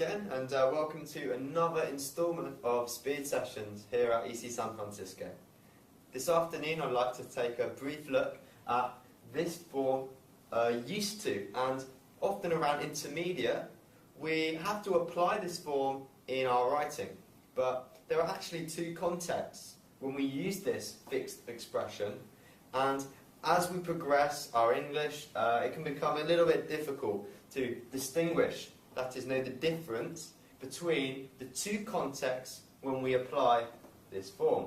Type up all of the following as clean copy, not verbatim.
again, and welcome to another instalment of Speed Sessions here at EC San-Francisco. This afternoon I'd like to take a brief look at this form, used to, and often around intermediate we have to apply this form in our writing, but there are actually two contexts when we use this fixed expression, and as we progress our English it can become a little bit difficult to distinguish, that is, know the difference between the two contexts when we apply this form.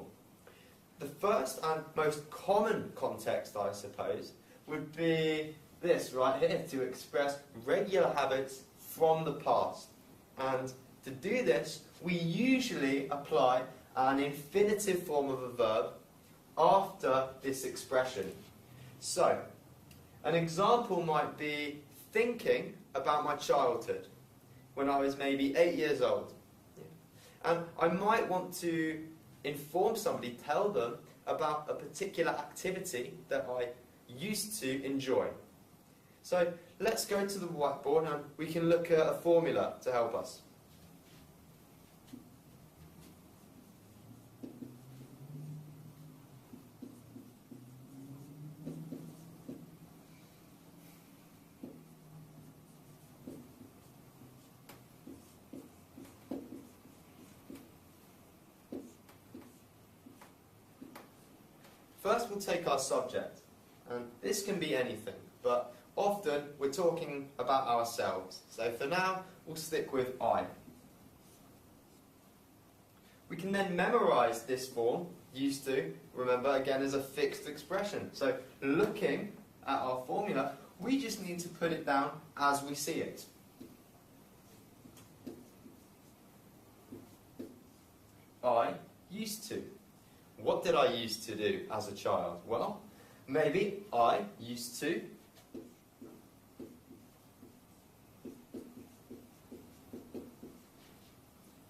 The first and most common context, I suppose, would be this right here, to express regular habits from the past. And to do this, we usually apply an infinitive form of a verb after this expression. So, an example might be thinking about my childhood, when I was maybe 8 years old. And I might want to inform somebody, tell them about a particular activity that I used to enjoy. So let's go to the whiteboard and we can look at a formula to help us. First we'll take our subject, and this can be anything, but often we're talking about ourselves. So for now, we'll stick with I. We can then memorize this form, used to, remember again, as a fixed expression. So looking at our formula, we just need to put it down as we see it. I used to. What did I used to do as a child? Well, maybe I used to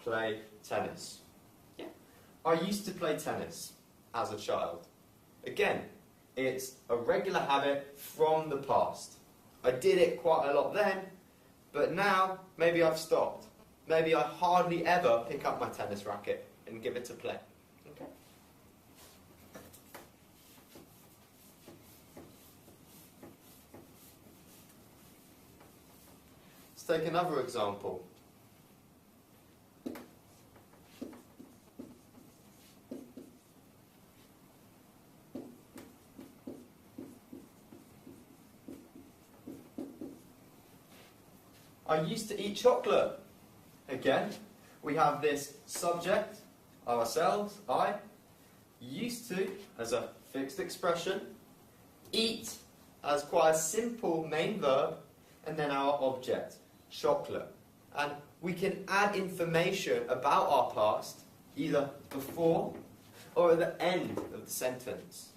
play tennis. Yeah. I used to play tennis as a child. Again, it's a regular habit from the past. I did it quite a lot then, but now maybe I've stopped. Maybe I hardly ever pick up my tennis racket and give it a play. Okay. Let's take another example. I used to eat chocolate. Again, we have this subject, ourselves, I, used to as a fixed expression, eat as quite a simple main verb, and then our object, chocolate. And we can add information about our past either before or at the end of the sentence.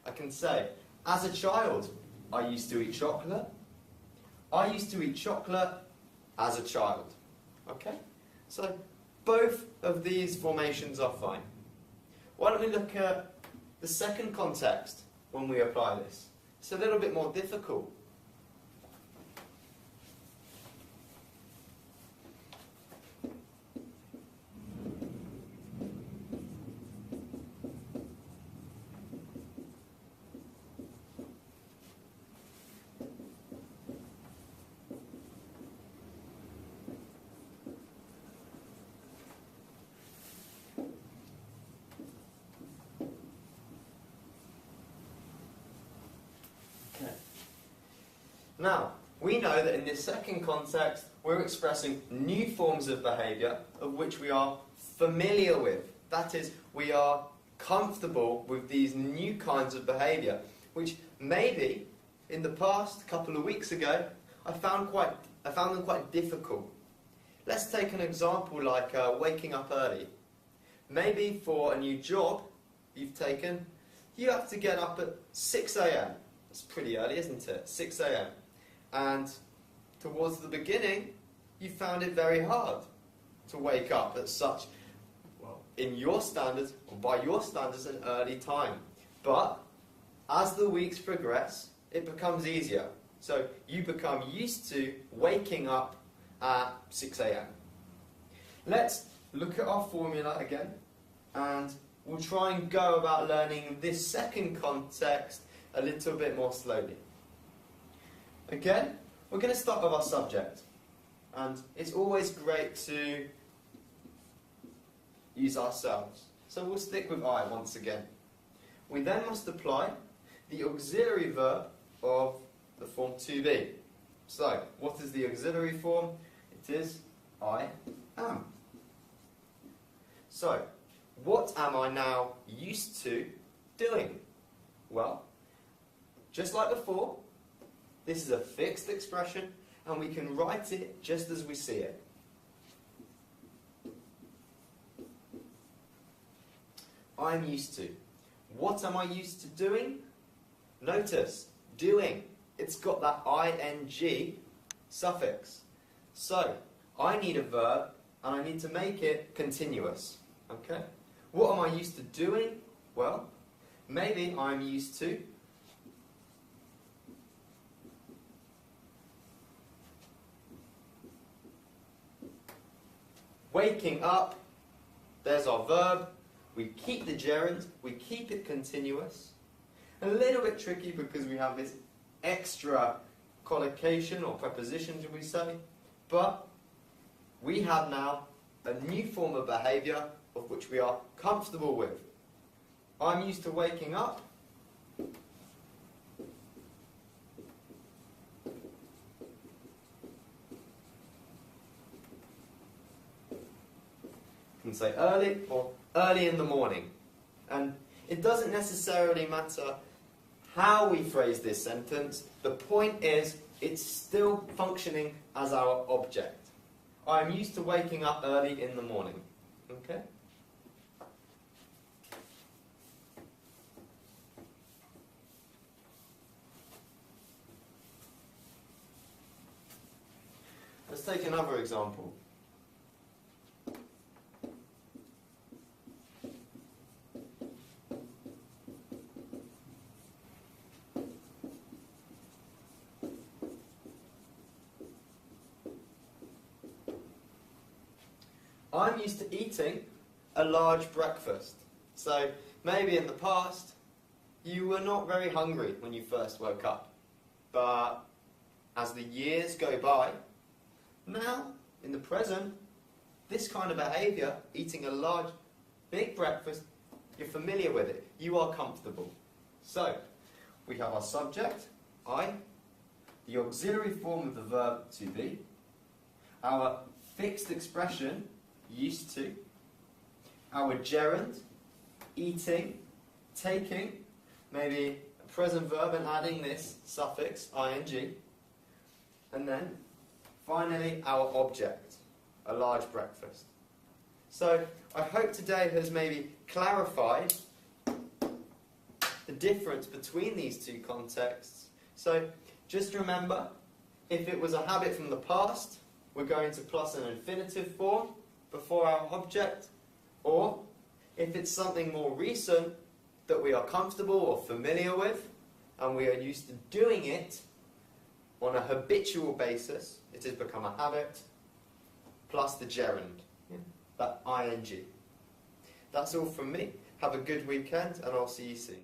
I can say, as a child, I used to eat chocolate. I used to eat chocolate as a child. Okay? So both of these formations are fine. Why don't we look at the second context when we apply this? It's a little bit more difficult. Now, we know that in this second context, we're expressing new forms of behaviour of which we are familiar with. That is, we are comfortable with these new kinds of behaviour, which maybe in the past, a couple of weeks ago, I found them quite difficult. Let's take an example like waking up early. Maybe for a new job you've taken, you have to get up at 6 a.m. It's pretty early, isn't it? 6 a.m. And towards the beginning, you found it very hard to wake up at such, well, in your standards, or by your standards, an early time. But as the weeks progress, it becomes easier. So you become used to waking up at 6 a.m. let's look at our formula again, and we'll try and go about learning this second context a little bit more slowly. Again, we're going to start with our subject, and it's always great to use ourselves. So we'll stick with I once again. We then must apply the auxiliary verb of the form to be. So, what is the auxiliary form? It is I am. So, what am I now used to doing? Well, just like before, this is a fixed expression, and we can write it just as we see it. I'm used to. What am I used to doing? Notice, doing. It's got that ing suffix. So, I need a verb, and I need to make it continuous. Okay? What am I used to doing? Well, maybe I'm used to waking up. There's our verb. We keep the gerund, we keep it continuous. A little bit tricky because we have this extra collocation or preposition, should we say, but we have now a new form of behaviour of which we are comfortable with. I'm used to waking up. You can say early or early in the morning. And it doesn't necessarily matter how we phrase this sentence. The point is, it's still functioning as our object. I'm used to waking up early in the morning. Okay? Let's take another example. I'm used to eating a large breakfast. So maybe in the past you were not very hungry when you first woke up. But as the years go by, now in the present, this kind of behaviour, eating a large, big breakfast, you're familiar with it. You are comfortable. So we have our subject, I, the auxiliary form of the verb to be, our fixed expression, used to, our gerund, eating, taking, maybe a present verb and adding this suffix, ing, and then finally our object, a large breakfast. So I hope today has maybe clarified the difference between these two contexts. So just remember, if it was a habit from the past, we're going to plus an infinitive form before our object, or if it's something more recent that we are comfortable or familiar with, and we are used to doing it on a habitual basis, it has become a habit, plus the gerund, that ing. That's all from me. Have a good weekend, and I'll see you soon.